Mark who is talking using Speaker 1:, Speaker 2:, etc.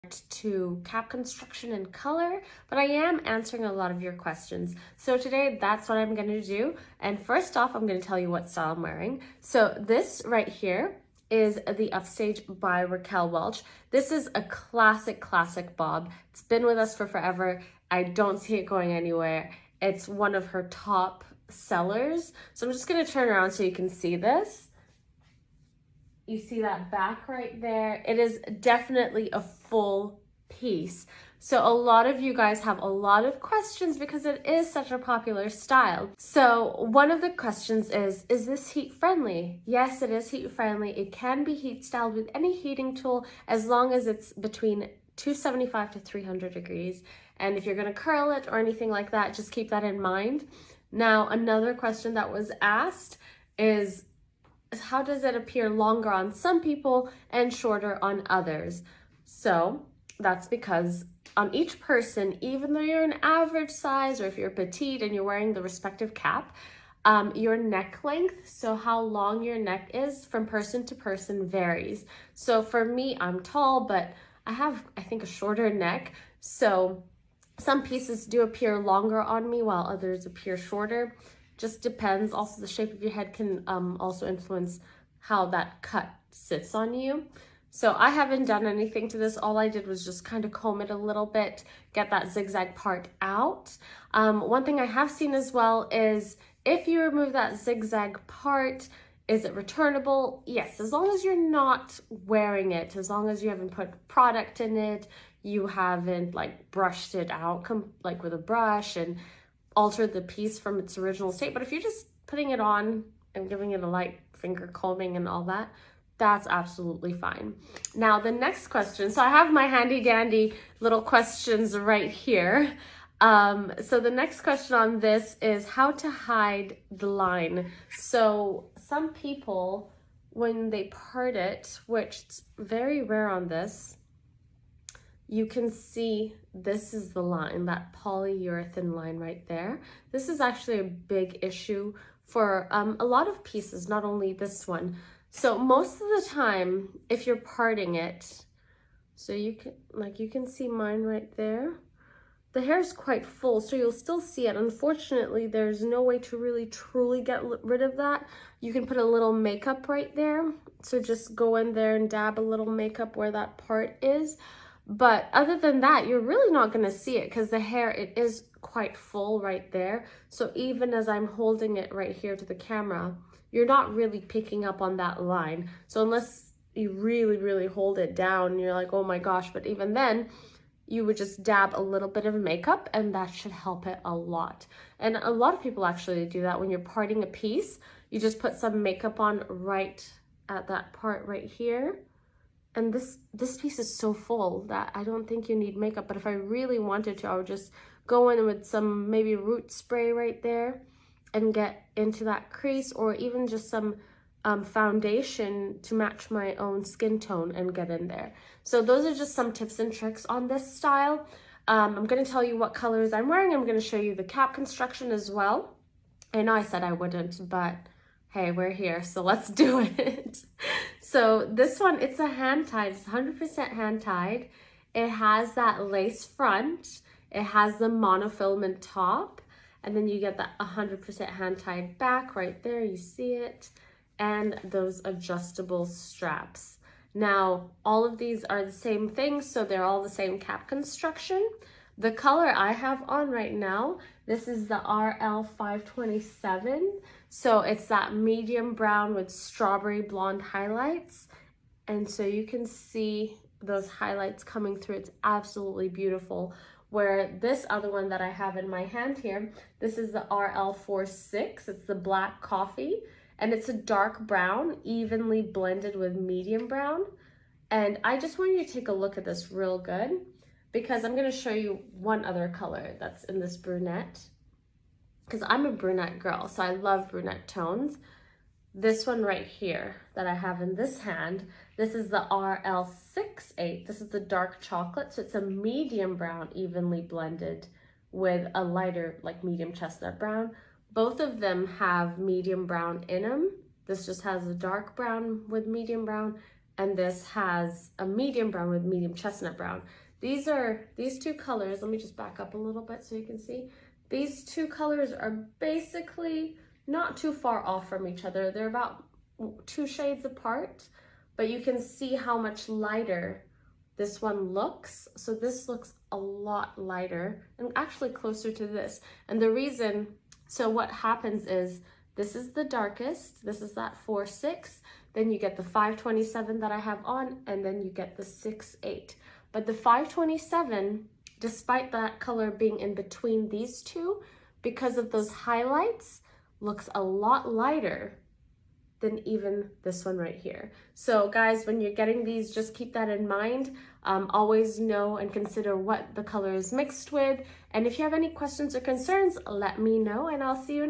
Speaker 1: to cap construction and color, but I am answering a lot of your questions. So today that's what I'm going to do. And first off, I'm going to tell you what style I'm wearing. So this right here is the Upstage by Raquel Welch. This is a classic bob. It's been with us for forever. I don't see it going anywhere. It's one of her top sellers. So I'm just going to turn around so you can see this. You see that back right there? It is definitely a full piece. So a lot of you guys have a lot of questions because it is such a popular style. So one of the questions is this heat friendly? Yes, it is heat friendly. It can be heat styled with any heating tool as long as it's between 275 to 300 degrees. And if you're gonna curl it or anything like that, just keep that in mind. Now, another question that was asked is, how does it appear longer on some people and shorter on others? So that's because on each person, even though you're an average size or if you're petite and you're wearing the respective cap, your neck length, so how long your neck is from person to person, varies. So for me, I'm tall, but I have, I think, a shorter neck. So some pieces do appear longer on me while others appear shorter. Just depends. Also, the shape of your head can also influence how that cut sits on you. So I haven't done anything to this. All I did was just kind of comb it a little bit, get that zigzag part out. One thing I have seen as well is if you remove that zigzag part, is it returnable? Yes, as long as you're not wearing it, as long as you haven't put product in it, you haven't like brushed it out like with a brush and altered the piece from its original state. But if you're just putting it on and giving it a light finger combing and all that, that's absolutely fine. Now the next question, so I have my handy dandy little questions right here. So the next question on this is how to hide the line. So some people, when they part it, which it's very rare on this, you can see this is the line, that polyurethane line right there. This is actually a big issue for a lot of pieces, not only this one. So most of the time, if you're parting it, so you can see mine right there. The hair is quite full, so you'll still see it. Unfortunately, there's no way to really truly get rid of that. You can put a little makeup right there. So just go in there and dab a little makeup where that part is. But other than that, you're really not going to see it because the hair, it is quite full right there. So even as I'm holding it right here to the camera, you're not really picking up on that line. So unless you really hold it down, you're like, oh my gosh, but even then, you would just dab a little bit of makeup and that should help it a lot. And a lot of people actually do that when you're parting a piece. You just put some makeup on right at that part right here. And this piece is so full that I don't think you need makeup, but if I really wanted to, I would just go in with some maybe root spray right there and get into that crease, or even just some foundation to match my own skin tone and get in there. So those are just some tips and tricks on this style. I'm going to tell you what colors I'm wearing. I'm going to show you the cap construction as well. I know I said I wouldn't, but hey, we're here, so let's do it. So this one, it's a hand tied, it's 100% hand tied. It has that lace front, it has the monofilament top, and then you get that 100% hand tied back right there, you see it, and those adjustable straps. Now, all of these are the same thing, so they're all the same cap construction. The color I have on right now, this is the RL 527. So it's that medium brown with strawberry blonde highlights. And so you can see those highlights coming through. It's absolutely beautiful. Where this other one that I have in my hand here, this is the RL 46. It's the black coffee. And it's a dark brown, evenly blended with medium brown. And I just want you to take a look at this real good, because I'm going to show you one other color that's in this brunette, because I'm a brunette girl, so I love brunette tones. This one right here that I have in this hand, this is the RL 68. This is the dark chocolate, so it's a medium brown evenly blended with a lighter, like medium chestnut brown. Both of them have medium brown in them. This just has a dark brown with medium brown, and this has a medium brown with medium chestnut brown. These two colors, let me just back up a little bit so you can see. These two colors are basically not too far off from each other. They're about 2 shades apart, but you can see how much lighter this one looks. So this looks a lot lighter and actually closer to this. And the reason, so what happens is this is the darkest, this is that 4-6, then you get the 527 that I have on, and then you get the 6-8. But the 527, despite that color being in between these two, because of those highlights, looks a lot lighter than even this one right here. So guys, when you're getting these, just keep that in mind. Always know and consider what the color is mixed with. And if you have any questions or concerns, let me know, and I'll see you in our